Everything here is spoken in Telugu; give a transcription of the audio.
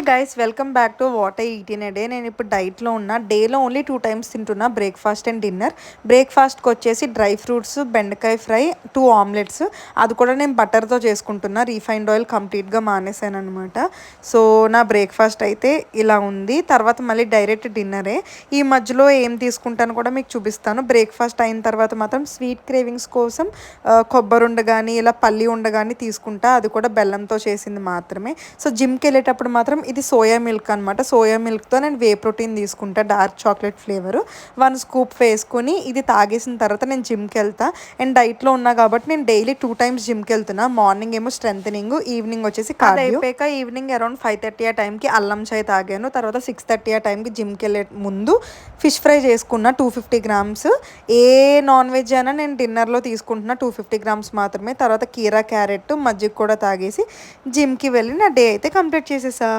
Guys welcome back to what I eat in a day. నేను ఇప్పుడు డైట్లో ఉన్నా. డేలో ఓన్లీ 2 టైమ్స్ తింటున్నా, బ్రేక్ఫాస్ట్ అండ్ డిన్నర్. బ్రేక్ఫాస్ట్కి వచ్చేసి డ్రై ఫ్రూట్స్, బెండకాయ ఫ్రై, 2 ఆమ్లెట్స్. అది కూడా నేను బటర్తో చేసుకుంటున్నా, రీఫైండ్ ఆయిల్ కంప్లీట్గా మానేసాను అనమాట. సో నా బ్రేక్ఫాస్ట్ అయితే ఇలా ఉంది. తర్వాత మళ్ళీ డైరెక్ట్ డిన్నరే. ఈ మధ్యలో ఏం తీసుకుంటాను కూడా మీకు చూపిస్తాను. బ్రేక్ఫాస్ట్ అయిన తర్వాత మాత్రం స్వీట్ క్రేవింగ్స్ కోసం కొబ్బరి ఉండ కానీ ఇలా పల్లి ఉండ కానీ తీసుకుంటా, అది కూడా బెల్లంతో చేసింది మాత్రమే. సో జిమ్కి వెళ్ళేటప్పుడు మాత్రం ఇది సోయా మిల్క్ అనమాట. సోయా మిల్క్తో నేను వే ప్రోటీన్ తీసుకుంటా, డార్క్ చాక్లెట్ ఫ్లేవరు. 1 స్కూప్ వేసుకొని ఇది తాగేసిన తర్వాత నేను జిమ్కి వెళ్తా. అండ్ డైట్లో ఉన్నా కాబట్టి నేను డైలీ 2 టైమ్స్ జిమ్కి వెళ్తున్నా. మార్నింగ్ ఏమో స్ట్రెంథనింగ్, ఈవినింగ్ వచ్చేసి కార్డియో. అయిపోయాక ఈవినింగ్ అరౌండ్ 5:30 ఆ టైంకి అల్లం చాయ్ తాగాను. తర్వాత 6:30 ఆ టైంకి జిమ్కి వెళ్ళే ముందు ఫిష్ ఫ్రై చేసుకున్నా 250 గ్రామ్స్. ఏ నాన్ వెజ్ అయినా నేను డిన్నర్లో తీసుకుంటున్నా 250 గ్రామ్స్ మాత్రమే. తర్వాత కీరా, క్యారెట్, మజ్జిగ కూడా తాగేసి జిమ్కి వెళ్ళి నా డే అయితే కంప్లీట్ చేసేసా.